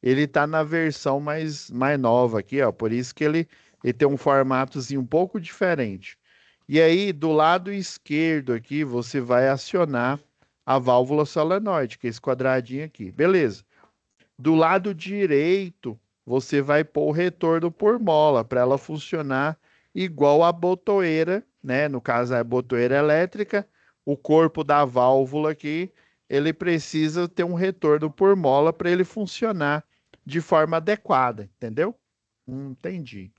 Speaker 1: Ele tá na versão mais nova aqui, ó, por isso que ele tem um formatozinho um pouco diferente. E aí, do lado esquerdo aqui, você vai acionar a válvula solenoide, que é esse quadradinho aqui. Beleza. Do lado direito, você vai pôr o retorno por mola para ela funcionar igual a botoeira, né? No caso, a botoeira elétrica, o corpo da válvula aqui, ele precisa ter um retorno por mola para ele funcionar de forma adequada, entendeu? Entendi.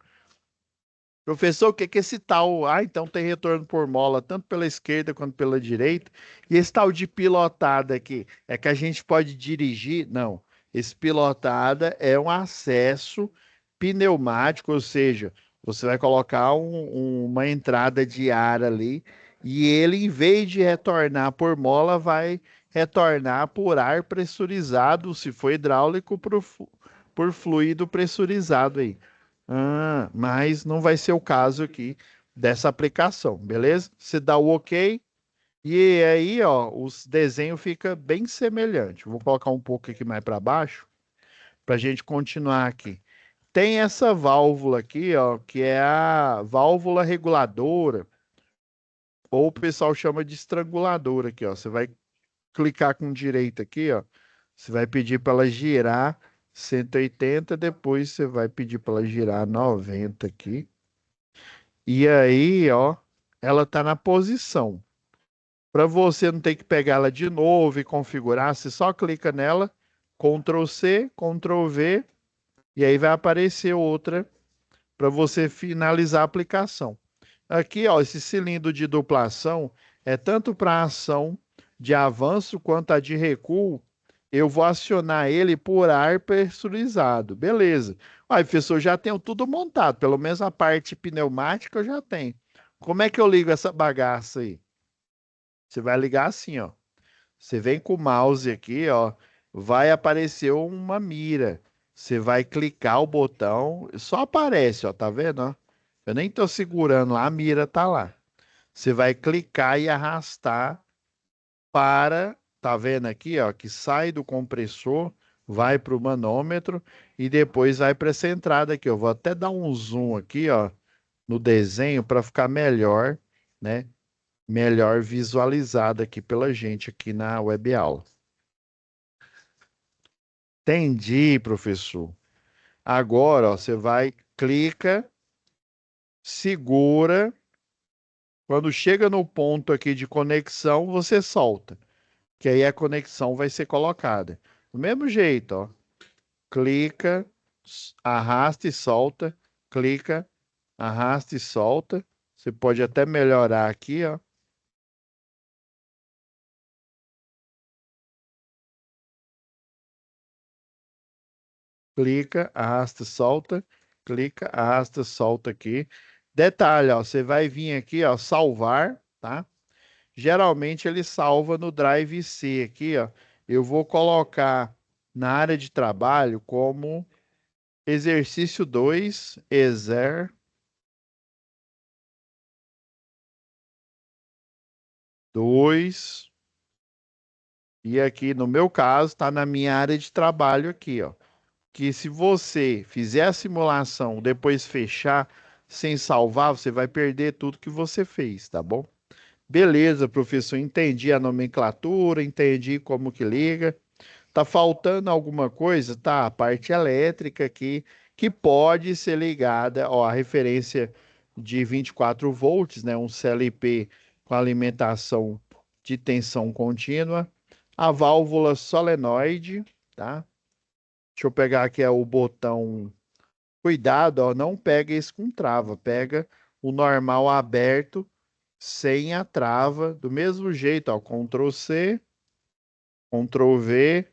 Speaker 1: Professor, o que que é esse tal? Ah, então tem retorno por mola, tanto pela esquerda quanto pela direita. E esse tal de pilotada aqui, é que a gente pode dirigir? Não. Esse pilotada é um acesso pneumático, ou seja, você vai colocar uma entrada de ar ali e ele, em vez de retornar por mola, vai retornar por ar pressurizado, se for hidráulico, por fluido pressurizado aí. Mas não vai ser o caso aqui dessa aplicação, beleza? Você dá o OK e aí, ó, os desenhos fica bem semelhante. Vou colocar um pouco aqui mais para baixo para a gente continuar aqui. Tem essa válvula aqui, ó, que é a válvula reguladora, ou o pessoal chama de estranguladora aqui, ó. Você vai clicar com direita aqui, ó. Você vai pedir para ela girar 180, depois você vai pedir para ela girar 90 aqui. E aí, ó, ela tá na posição. Para você não ter que pegar ela de novo e configurar, você só clica nela, Ctrl C, Ctrl V, e aí vai aparecer outra para você finalizar a aplicação. Aqui, ó, esse cilindro de duplação é tanto para ação de avanço quanto a de recuo. Eu vou acionar ele por ar pressurizado. Beleza. Aí, professor, já tenho tudo montado. Pelo menos a parte pneumática eu já tenho. Como é que eu ligo essa bagaça aí? Você vai ligar assim, ó. Você vem com o mouse aqui, ó. Vai aparecer uma mira. Você vai clicar o botão. Só aparece, ó. Tá vendo, ó? Eu nem tô segurando lá, a mira tá lá. Você vai clicar e arrastar para, tá vendo aqui, ó, que sai do compressor, vai para o manômetro e depois vai para essa entrada aqui. Eu vou até dar um zoom aqui, ó, no desenho para ficar melhor, né? Melhor visualizado aqui pela gente aqui na web aula. Entendi, professor. Agora, ó, você vai, clica, segura. Quando chega no ponto aqui de conexão, você solta, que aí a conexão vai ser colocada. Do mesmo jeito, ó. Clica, arrasta e solta, clica, arrasta e solta. Você pode até melhorar aqui, ó. Clica, arrasta, solta, clica, arrasta, solta aqui. Detalhe, ó, você vai vir aqui, ó, salvar, tá? Geralmente ele salva no Drive C aqui, ó. Eu vou colocar na área de trabalho como exercício 2, exer 2. E aqui no meu caso está na minha área de trabalho aqui, ó. Que se você fizer a simulação, depois fechar sem salvar, você vai perder tudo que você fez, tá bom? Beleza, professor, entendi a nomenclatura, entendi como que liga. Tá faltando alguma coisa? Tá, a parte elétrica aqui, que pode ser ligada, ó, a referência de 24 volts, né, um CLP com alimentação de tensão contínua, a válvula solenoide, tá? Deixa eu pegar aqui o botão. Cuidado, ó, não pega esse com trava, pega o normal aberto sem a trava, do mesmo jeito, ó, Ctrl C, Ctrl V,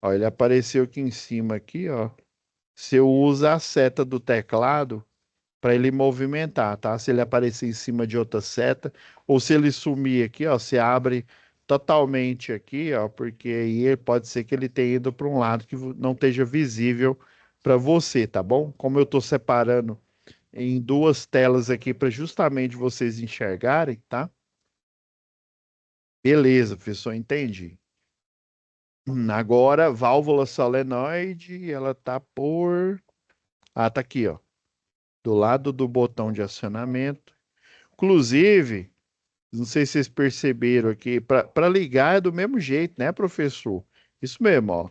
Speaker 1: ó, ele apareceu aqui em cima aqui, ó. você usa a seta do teclado para ele movimentar, tá? Se ele aparecer em cima de outra seta, ou se ele sumir aqui, ó, você abre totalmente aqui, ó, porque aí pode ser que ele tenha ido para um lado que não esteja visível para você, tá bom? Como eu estou separando em duas telas aqui para justamente vocês enxergarem, tá? Beleza, professor, entendi. Agora, válvula solenoide, ela tá por... Ah, tá aqui, ó, do lado do botão de acionamento. Inclusive, não sei se vocês perceberam aqui, para ligar é do mesmo jeito, né, professor? Isso mesmo, ó.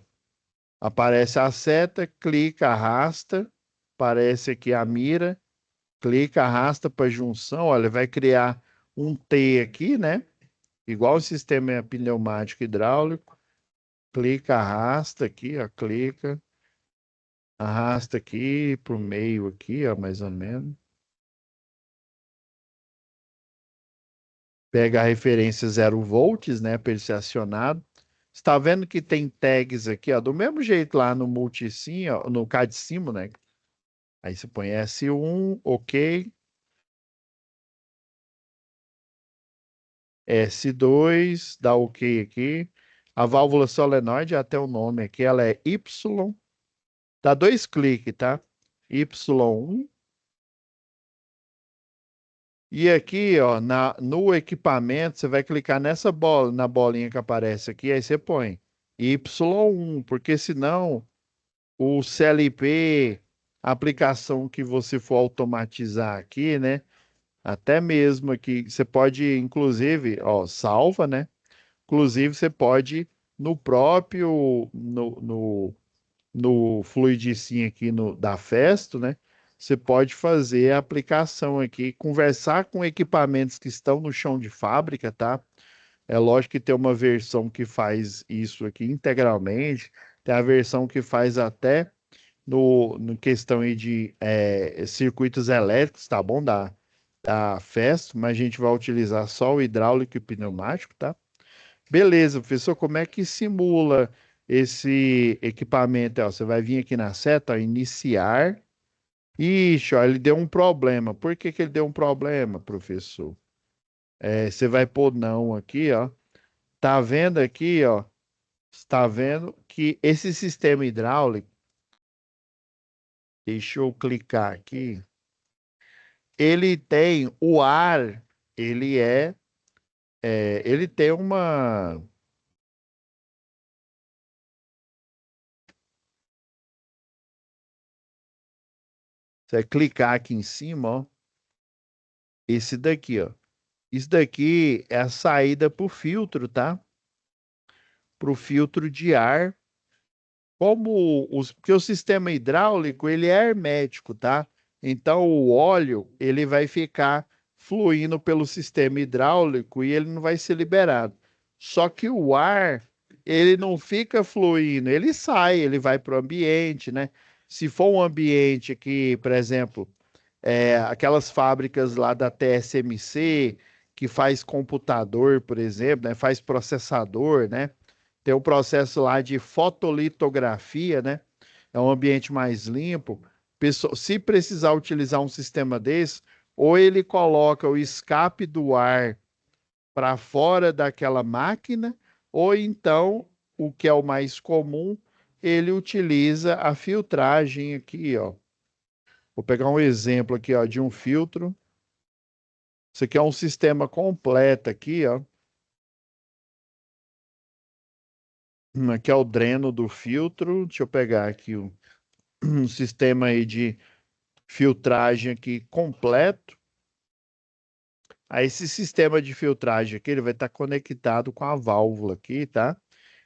Speaker 1: Aparece a seta, clica, arrasta, aparece aqui a mira, clica, arrasta para junção, olha, vai criar um T aqui, né? Igual o sistema pneumático hidráulico. Clica, arrasta aqui, ó, clica, arrasta aqui pro meio aqui, ó, mais ou menos. Pega a referência 0 volts, né, para ele ser acionado. Está vendo que tem tags aqui, ó, do mesmo jeito lá no multisim, ó, no CAD Simo, né? Aí você põe S1, OK, S2, dá OK aqui. A válvula solenoide, até o nome aqui, ela é Y. Dá 2 cliques, tá? Y1. E aqui, ó, no equipamento, você vai clicar nessa bola, na bolinha que aparece aqui, aí você põe Y1, porque senão o CLP, a aplicação que você for automatizar aqui, né? Até mesmo aqui, você pode, inclusive, ó, salva, né? Inclusive, você pode, no próprio, no Fluidisim aqui da Festo, né? Você pode fazer a aplicação aqui, conversar com equipamentos que estão no chão de fábrica, tá? É lógico que tem uma versão que faz isso aqui integralmente, tem a versão que faz até no questão aí de circuitos elétricos, tá bom? Da Festo, mas a gente vai utilizar só o hidráulico e pneumático, tá? Beleza, professor, como é que simula esse equipamento? Ó, você vai vir aqui na seta, ó, iniciar. Ixi, ó, ele deu um problema. Por que que ele deu um problema, professor? Você vai pôr não aqui, ó. Tá vendo aqui, ó? Está vendo que esse sistema hidráulico, deixa eu clicar aqui, ele tem o ar, ele ele tem uma... Você vai clicar aqui em cima, ó. Esse daqui, ó. Isso daqui é a saída para o filtro, tá? Para o filtro de ar. Porque o sistema hidráulico, ele é hermético, tá? Então, o óleo, ele vai ficar fluindo pelo sistema hidráulico e ele não vai ser liberado. Só que o ar, ele não fica fluindo, ele sai, ele vai para o ambiente, né? Se for um ambiente que, por exemplo, aquelas fábricas lá da TSMC, que faz computador, por exemplo, né, faz processador, né? Tem o processo lá de fotolitografia, né? É um ambiente mais limpo. Se precisar utilizar um sistema desse, ou ele coloca o escape do ar para fora daquela máquina, ou então, o que é o mais comum, ele utiliza a filtragem aqui, ó. Vou pegar um exemplo aqui, ó, de um filtro. Isso aqui é um sistema completo aqui, ó. Aqui é o dreno do filtro. Deixa eu pegar aqui um sistema aí de filtragem aqui completo. Aí esse sistema de filtragem aqui, ele vai estar conectado com a válvula aqui, tá?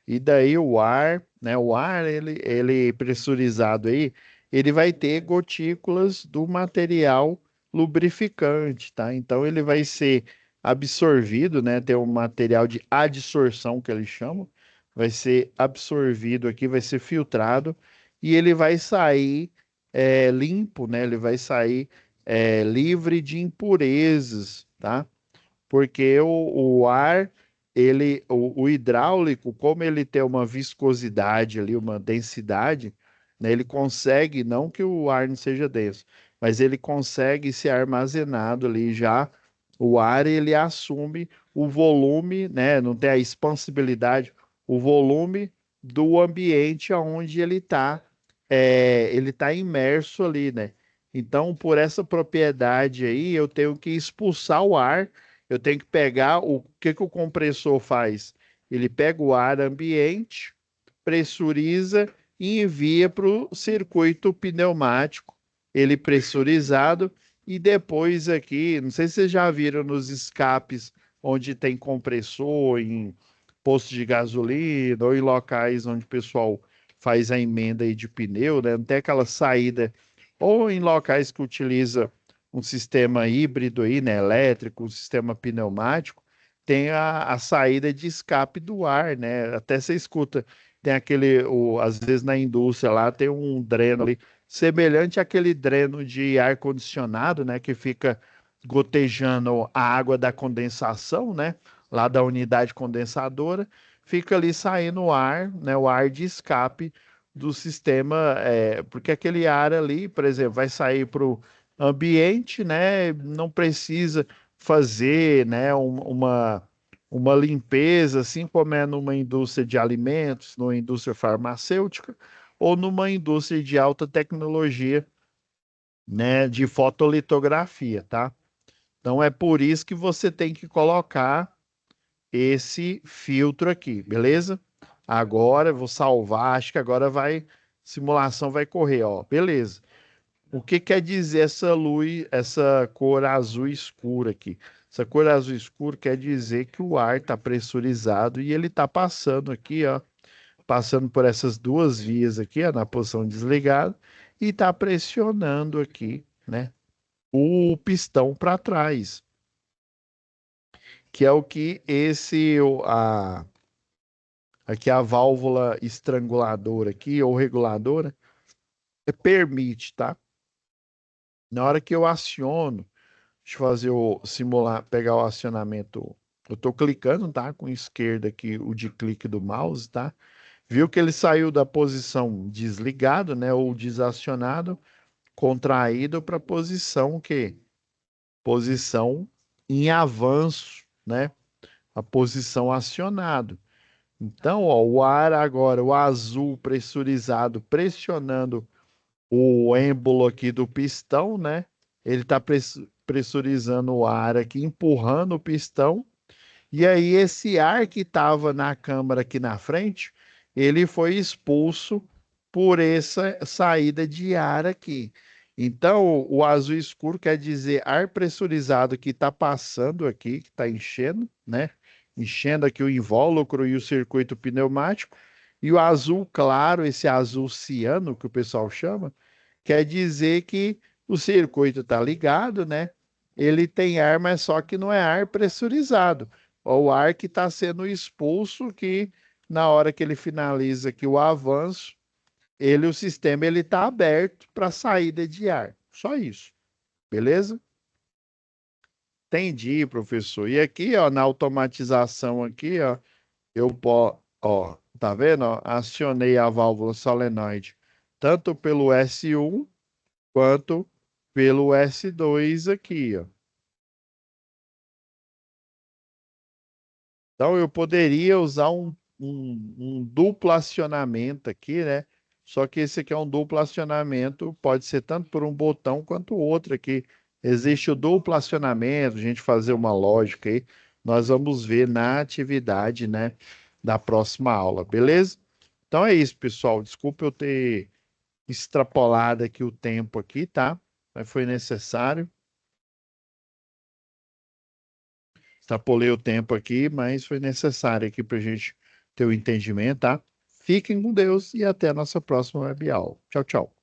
Speaker 1: E daí o ar, né? O ar, ele pressurizado aí, ele vai ter gotículas do material lubrificante, tá? Então ele vai ser absorvido, né? Tem um material de adsorção que eles chamam, vai ser absorvido aqui, vai ser filtrado e ele vai sair limpo, né? Ele vai sair livre de impurezas, tá? Porque o ar, o hidráulico, como ele tem uma viscosidade ali, uma densidade, né? Ele consegue, não que o ar não seja denso, mas ele consegue ser armazenado ali já. O ar ele assume o volume, né? Não tem a expansibilidade, o volume do ambiente onde ele está imerso ali, né? Então, por essa propriedade aí, eu tenho que expulsar o ar, eu tenho que pegar o que que o compressor faz? Ele pega o ar ambiente, pressuriza e envia para o circuito pneumático, ele pressurizado, e depois aqui, não sei se vocês já viram nos escapes onde tem compressor, em postos de gasolina ou em locais onde o pessoal faz a emenda aí de pneu, né? Não tem aquela saída, ou em locais que utiliza um sistema híbrido aí, né? Elétrico, um sistema pneumático, tem a saída de escape do ar, né? Até você escuta, tem às vezes na indústria lá tem um dreno ali, semelhante àquele dreno de ar-condicionado, né? Que fica gotejando a água da condensação, né? Lá da unidade condensadora, fica ali saindo o ar, né? O ar de escape do sistema, porque aquele ar ali, por exemplo, vai sair para o ambiente, né? Não precisa fazer, né? Uma limpeza, assim como é numa indústria de alimentos, numa indústria farmacêutica ou numa indústria de alta tecnologia, né? De fotolitografia, tá? Então é por isso que você tem que colocar esse filtro aqui, beleza? Agora eu vou salvar, acho que agora simulação vai correr, ó, beleza. O que quer dizer essa luz, essa cor azul escura aqui? Essa cor azul escura quer dizer que o ar está pressurizado e ele está passando aqui, ó, passando por essas duas vias aqui, ó, na posição desligada, e está pressionando aqui, né, o pistão para trás, que é o que aqui a válvula estranguladora aqui, ou reguladora, permite, tá? Na hora que eu aciono, deixa eu fazer simular, pegar o acionamento. Eu estou clicando, tá? Com esquerda aqui, o de clique do mouse, tá? Viu que ele saiu da posição desligado, né? Ou desacionado, contraído para a posição que? Posição em avanço, né? A posição acionado. Então, ó, o ar agora, o azul pressurizado, pressionando o êmbolo aqui do pistão, né? Ele está pressurizando o ar aqui, empurrando o pistão. E aí, esse ar que estava na câmara aqui na frente, ele foi expulso por essa saída de ar aqui. Então, o azul escuro quer dizer ar pressurizado que está passando aqui, que está enchendo, né? Enchendo aqui o invólucro e o circuito pneumático. E o azul claro, esse azul ciano que o pessoal chama, quer dizer que o circuito está ligado, né? Ele tem ar, mas só que não é ar pressurizado. É o ar que está sendo expulso, que na hora que ele finaliza aqui o avanço, o sistema ele está aberto para saída de ar. Só isso, beleza? Entendi, professor. E aqui, ó, na automatização aqui, ó, ó, tá vendo? Ó? Acionei a válvula solenoide tanto pelo S1 quanto pelo S2 aqui, ó. Então eu poderia usar um duplo acionamento aqui, né? Só que esse aqui é um duplo acionamento, pode ser tanto por um botão quanto outro aqui. Existe o duplo acionamento, a gente fazer uma lógica aí. Nós vamos ver na atividade, né, da próxima aula, beleza? Então é isso, pessoal. Desculpa eu ter extrapolado aqui o tempo aqui, tá? Mas foi necessário. Extrapolei o tempo aqui, mas foi necessário aqui para a gente ter o entendimento, tá? Fiquem com Deus e até a nossa próxima web aula. Tchau, tchau.